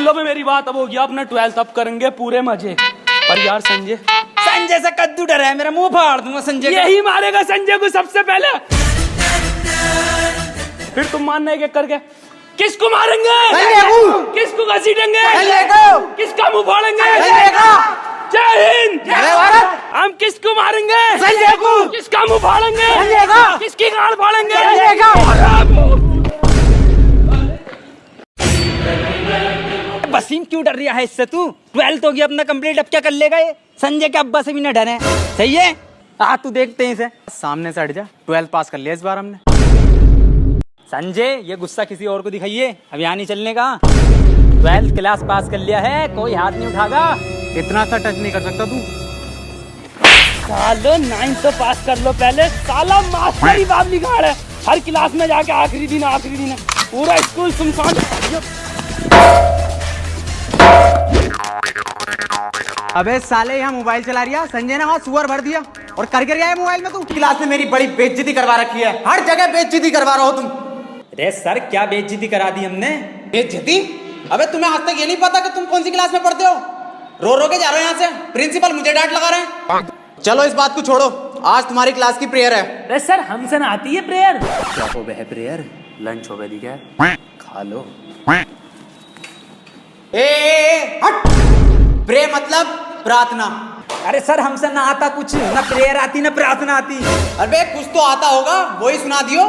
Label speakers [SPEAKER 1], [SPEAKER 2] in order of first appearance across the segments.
[SPEAKER 1] लो बे मेरी बात, अब हो गया अपना 12th, अब करेंगे पूरे मजे। पर यार संजय
[SPEAKER 2] से कद्दू डर है, मेरा मुंह फाड़ दूंगा संजय का।
[SPEAKER 1] यही मारेगा संजय को सबसे पहले, फिर तुम मानना एक एक करके। किसको मारेंगे? किसको घसीटेंगे? किसका मुंह फाड़ेंगे? जय हिंद, जय भारत। हम किसको मारेंगे? संजय को। किसका मुंह फाड़ेंगे? संजय का। किसकी गांड फाड़ेंगे? संजय का।
[SPEAKER 2] वसीम क्यों डर रहा है इससे तू? 12th हो गया अपना कंप्लीट, अब क्या कर लेगा ये? संजय के अब्बा से भी न डरे, सही है? आ तू देखते हैं इसे, सामने से हट जा। 12th पास कर लिया इस बार हमने। संजय ये गुस्सा किसी और को दिखाइए, अब यहाँ नहीं चलने का। 12th क्लास पास कर लिया है, कोई हाथ नहीं उठागा। इतना सा टच नहीं कर सकता तू।
[SPEAKER 1] सालो 9th तो पास कर लो पहले, साला मास्टर ही बाप निकाल है। हर क्लास में जाके आखिरी दिन पूरा स्कूल सुनसान।
[SPEAKER 2] अबे साले यहाँ मोबाइल चला रहा, संजय ने वहाँ सुअर भर दिया और कर रहा है मोबाइल में तू। क्लास में मेरी बड़ी बेइज्जती करवा रखी है, हर जगह बेइज्जती करवा रहा हो तुम। अरे सर क्या बेइज्जती करा दी हमने? बेइज्जती? अबे तुम्हें आज तक ये नहीं पता कि तुम कौन सी क्लास में पढ़ते हो? रो के जा रहे हो यहाँ से, प्रिंसिपल मुझे डांट लगा रहे हैं। चलो इस बात को छोड़ो, आज तुम्हारी क्लास की प्रेयर है।
[SPEAKER 1] अरे सर हमसे ना आती है प्रेयर।
[SPEAKER 2] क्या हो गया प्रेयर? लंच हो गया दी क्या? खा लो। ए हट, प्रे मतलब प्रार्थना। अरे सर हमसे ना आता कुछ, ना प्रेयर आती ना प्रार्थना आती। अरे कुछ तो आता होगा, वही सुना दियो।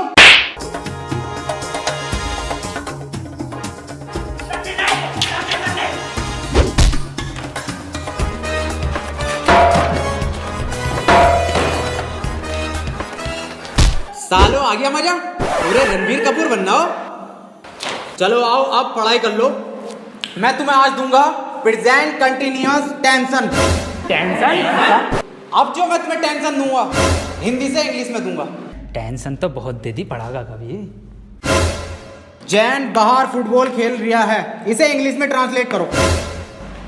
[SPEAKER 2] सालो आ गया मजा, पूरे रणबीर कपूर बनना हो। चलो आओ अब पढ़ाई कर लो। मैं तुम्हें आज दूंगा प्रेजेंट कंटिन्यूअस टेंशन। अब जो मैं तुम्हें टेंशन दूंगा हिंदी से इंग्लिश में दूंगा। टेंशन तो बहुत दे दी, पढ़ागा कभी। जैन बाहर फुटबॉल खेल रहा है, इसे इंग्लिश में ट्रांसलेट करो।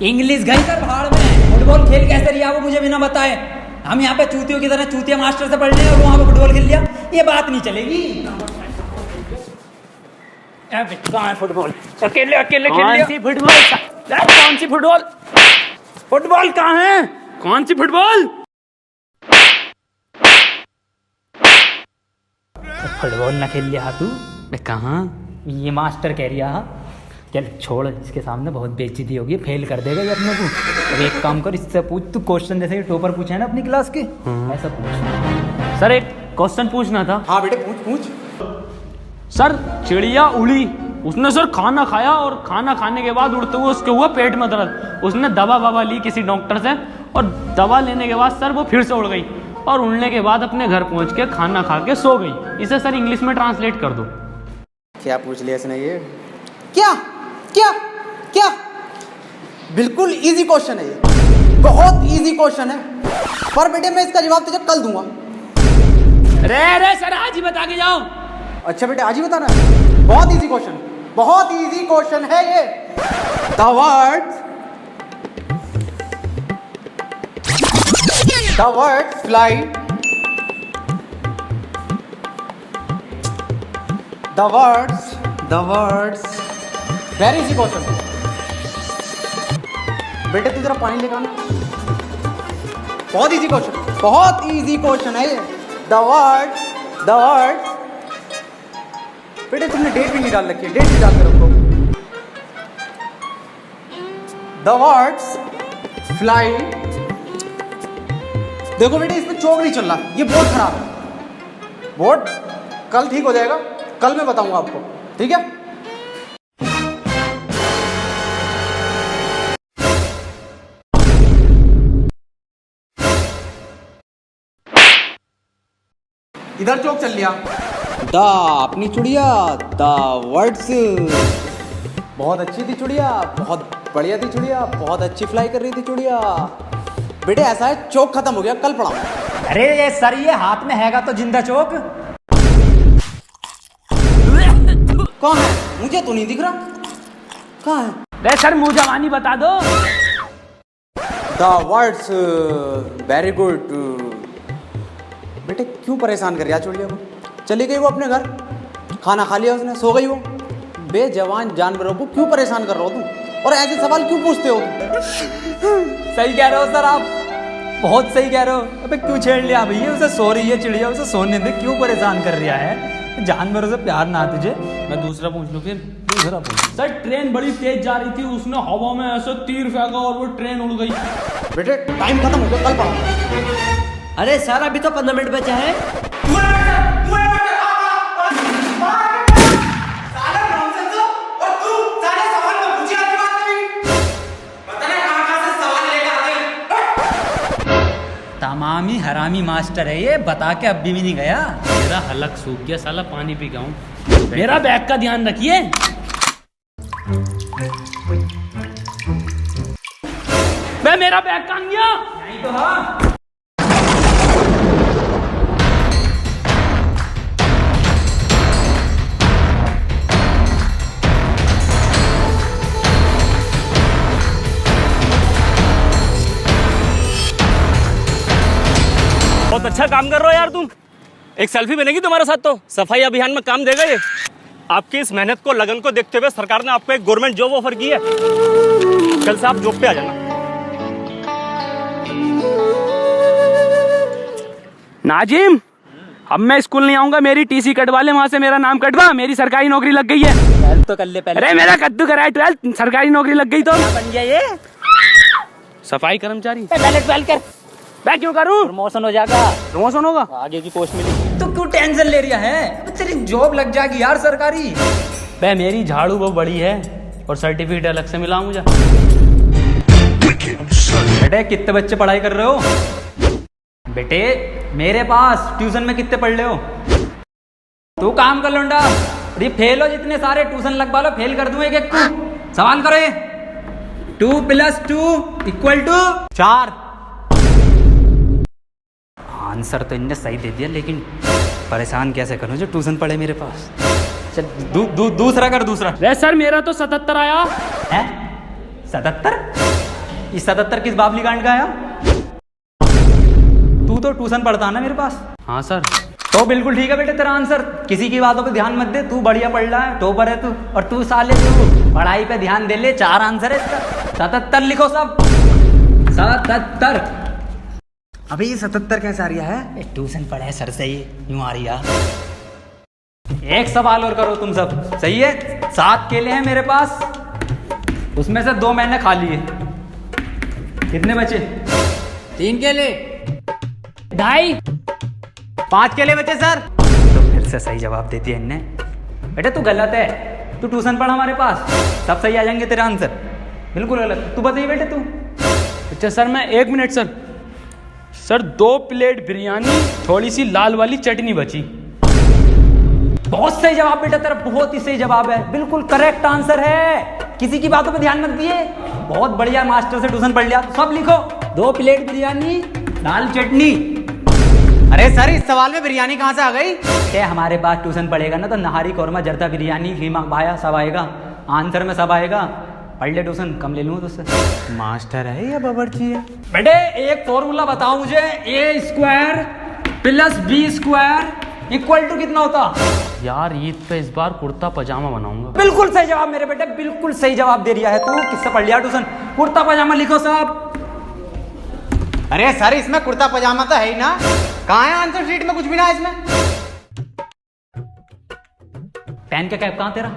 [SPEAKER 2] इंग्लिश गई सर भाड़ में, फुटबॉल खेल कैसे रहा वो मुझे बिना बताए। हम यहाँ पे चूतियों की तरह चूतिया मास्टर से पढ़ रहे हैं और वहाँ पे फुटबॉल खेल लिया, ये बात नहीं चलेगी।
[SPEAKER 1] कहाँ है फुटबॉल? अकेले खेल लिया। कौन सी फुटबॉल? फुटबॉल कहाँ है? कौन सी फुटबॉल?
[SPEAKER 2] फुटबॉल ना खेल लिया तू? कहाँ? ये मास्टर कह रहा। चल छोड़, इसके सामने बहुत बेइज्जती होगी, फेल कर देगा ये अपने को। अब एक काम कर, इससे पूछ तू क्वेश्चन, जैसे टॉपर पूछा है ना अपनी क्लास के, ऐसा पूछ।
[SPEAKER 1] सर एक क्वेश्चन पूछना था।
[SPEAKER 2] हाँ बेटे पूछ।
[SPEAKER 1] सर चिड़िया उड़ी, उसने सर खाना खाया और खाना खाने के बाद उड़ते हुए उसके हुआ पेट में दर्द। उसने दवा ली किसी डॉक्टर से और दवा लेने के बाद सर वो फिर से उड़ गई और उड़ने के बाद अपने घर पहुंच के खाना खा के सो गई। इसे सर इंग्लिश में ट्रांसलेट कर दो।
[SPEAKER 2] क्या पूछ लिया इसने ये? क्या क्या क्या? बिल्कुल इजी क्वेश्चन है ये, बहुत इजी क्वेश्चन है, पर बेटे मैं इसका जवाब तुझे कल दूंगा।
[SPEAKER 1] रे सर आज ही बता के जाओ।
[SPEAKER 2] अच्छा बेटे आज ही बताना है? बहुत इजी क्वेश्चन है ये। The words fly. The words. Very easy question. बेटे तू जरा पानी लेकर आना। बहुत इजी क्वेश्चन है ये। The words. बेटे तुमने डेट भी नहीं डाल रखी है, डेट भी डाल कर रखो। The words fly. देखो बेटे इसमें चौक नहीं चल रहा, ये बोर्ड खराब है। बोर्ड कल ठीक हो जाएगा, कल मैं बताऊंगा आपको, ठीक है? इधर चौक चल लिया। दा अपनी चुड़िया, दा वर्ड्स। बहुत अच्छी थी चुड़िया, बहुत बढ़िया थी चुड़िया, बहुत अच्छी फ्लाई कर रही थी चुड़िया। बेटे ऐसा है चौक खत्म हो गया, कल पढ़ाऊंगा। अरे ये सर ये हाथ में हैगा तो जिंदा चौक कहाँ है? मुझे तो नहीं दिख रहा, कहाँ है?
[SPEAKER 1] रे सर मुँह जवानी बता दो।
[SPEAKER 2] The words very good. बेटे क्यों परेशान कर रहा चुड़िया को? चली गई वो अपने घर, खाना खा लिया उसने, सो गई वो। बेजवान जानवरों को क्यों परेशान कर रहा हो तू? और ऐसे सवाल क्यों पूछते हो?
[SPEAKER 3] सही कह रहे हो सर आप, बहुत सही कह रहे हो। अबे क्यों छेड़ लिया भैया, उसे सो रही है चिड़िया, उसे सोने दे, क्यों परेशान कर रहा है? जानवरों से प्यार ना तुझे।
[SPEAKER 1] मैं दूसरा पूछ लूँ फिर।
[SPEAKER 3] दूसरा पूछ।
[SPEAKER 1] सर ट्रेन बड़ी तेज जा रही थी, उसने हवा में ऐसे तीर फेंका और वो ट्रेन उड़ गई।
[SPEAKER 2] बेटे टाइम खत्म हो गया, कल पढ़ा।
[SPEAKER 4] अरे सर अभी तो 15 मिनट बचा है।
[SPEAKER 3] तमामी हरामी मास्टर है ये, बता के अब भी नहीं गया।
[SPEAKER 1] मेरा हलक सूख गया, साला पानी पी गया हूँ। मेरा बैग का ध्यान रखिए। मैं मेरा बैग कहाँ गया?
[SPEAKER 3] नहीं तो हाँ।
[SPEAKER 5] बहुत अच्छा काम कर रहे हो यार तुम। एक सेल्फी बनेगी तुम्हारे साथ तो। सफाई अभियान में काम देगा ये। आपकी इस मेहनत को, लगन को देखते हुए सरकार ने आपको एक गवर्नमेंट जॉब ऑफर की है। कल से आप जॉब पे आ जाना।
[SPEAKER 1] नाजिम, अब मैं स्कूल नहीं आऊंगा, मेरी टीसी कटवा ले, वहां से मेरा नाम कटवा, मेरी सरकारी नौकरी लग गई है।
[SPEAKER 3] 12 तो कर ले पहले।
[SPEAKER 1] अरे मेरा कद्दू कराया 12, सरकारी नौकरी लग गई तो
[SPEAKER 4] बन गया ये।
[SPEAKER 1] सफाई कर्मचारी।
[SPEAKER 4] पहले 12 कर,
[SPEAKER 1] मैं क्यों करूं?
[SPEAKER 4] प्रमोशन हो जाएगा,
[SPEAKER 1] प्रमोशन होगा।
[SPEAKER 4] आगे की पोस्ट मिलेगी।
[SPEAKER 3] तो क्यों टेंशन ले रहा है? अबे तेरी जॉब लग जाएगी यार सरकारी।
[SPEAKER 1] बे मेरी झाड़ू बहुत बड़ी है और सर्टिफिकेट अलग से मिला मुझे।
[SPEAKER 3] बेटे कितने बच्चे पढ़ाई कर रहे हो? बेटे मेरे पास ट्यूशन में कितने पढ़ रहे हो? तू काम कर लूंगा, ये फेल हो जितने सारे ट्यूशन लगवा लो, फेल कर दूं एक एक को। सवाल करो ये। 2 + 2 =
[SPEAKER 2] 4।
[SPEAKER 3] आंसर तो इनने सही दे दिया, लेकिन परेशान कैसे करूं जो ट्यूशन पढ़े मेरे पास। चल दूसरा कर, दूसरा।
[SPEAKER 1] वे सर मेरा तो 77 आया
[SPEAKER 3] है। 77? ये 77 किस बाबली कांड का आया? तू तो ट्यूशन पढ़ता है ना मेरे पास।
[SPEAKER 1] हाँ सर।
[SPEAKER 3] तो बिल्कुल ठीक है बेटे तेरा आंसर। किसी की बातों पे ध्यान मत दे, तू बढ़िया पढ़ रहा है, टॉपर है तू। और तू साले तू पढ़ाई पे ध्यान दे ले। 4 आंसर है इसका। 77 लिखो सब। 77।
[SPEAKER 2] अबे ये 77 कैसे आ रहा है?
[SPEAKER 3] ट्यूशन पढ़े सर से ही यूं आ रही है। एक सवाल और करो तुम सब, सही है? 7 केले हैं मेरे पास, उसमें से 2 मैंने खा लिए। कितने बचे?
[SPEAKER 4] 3 केले,
[SPEAKER 1] 2.5।
[SPEAKER 2] 5 केले बचे सर।
[SPEAKER 3] तो फिर से सही जवाब दे दिया इनने। बेटा तू गलत है, तू ट्यूशन पढ़ हमारे पास, सब सही आ जाएंगे तेरे आंसर। बिल्कुल गलत। तू बताइए बेटे तू।
[SPEAKER 1] अच्छा सर, मैं 1 मिनट सर 2 प्लेट बिरयानी, थोड़ी सी लाल वाली चटनी बची।
[SPEAKER 3] बहुत सही जवाब बेटा तेरा, बहुत ही सही जवाब है, बिल्कुल करेक्ट आंसर है। किसी की बातों पे ध्यान मत दिए। बहुत बढ़िया, मास्टर से ट्यूशन पढ़ लिया। सब लिखो। 2 प्लेट बिरयानी, दाल चटनी।
[SPEAKER 2] अरे सर इस सवाल में बिरयानी कहाँ से आ गई?
[SPEAKER 3] क्या हमारे पास ट्यूशन पढ़ेगा ना तो नहारी कौरमा, जर्दा बिरयानी, कीमा भाया सब आएगा, आंसर में सब आएगा। पढ़ ले ट्यूशन, कम ले लूँगा तुझसे।
[SPEAKER 2] मास्टर है या बावर्ची है?
[SPEAKER 3] बेटे एक फॉर्मूला बताओ मुझे। A² + B² = कितना होता?
[SPEAKER 1] यार ईद पे इस बार कुर्ता पजामा बनाऊंगा।
[SPEAKER 3] बिल्कुल सही जवाब मेरे बेटे, बिल्कुल सही जवाब दे दिया है तू। किससे पढ़ लिया ट्यूशन? कुर्ता पजामा लिखो सब।
[SPEAKER 2] अरे सर इसमें कुर्ता पजामा तो है ही ना। कहाँ है आंसर शीट में? कुछ भी ना है इसमें।
[SPEAKER 3] पेन का कैप कहाँ तेरा?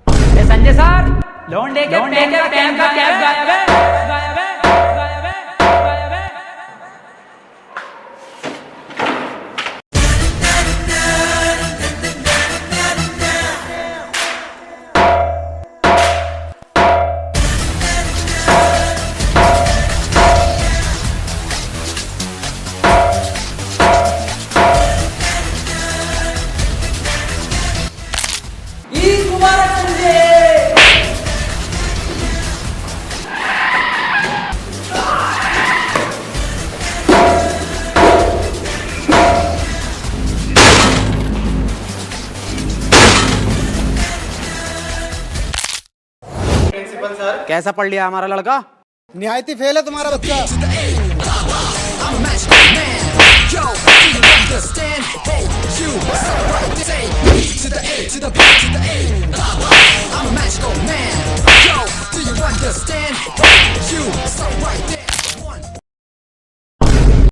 [SPEAKER 3] अरे संजय सर, लौंडे के पेन का कैप गायब है, गायब है, गायब है, गायब है। ईद मुबारक संजय।
[SPEAKER 2] कैसा पढ़ लिया हमारा लड़का?
[SPEAKER 6] निहायती फेल है तुम्हारा बच्चा।
[SPEAKER 7] to the A to the B to the A. I'm a magical man. Yo, do you. So right there.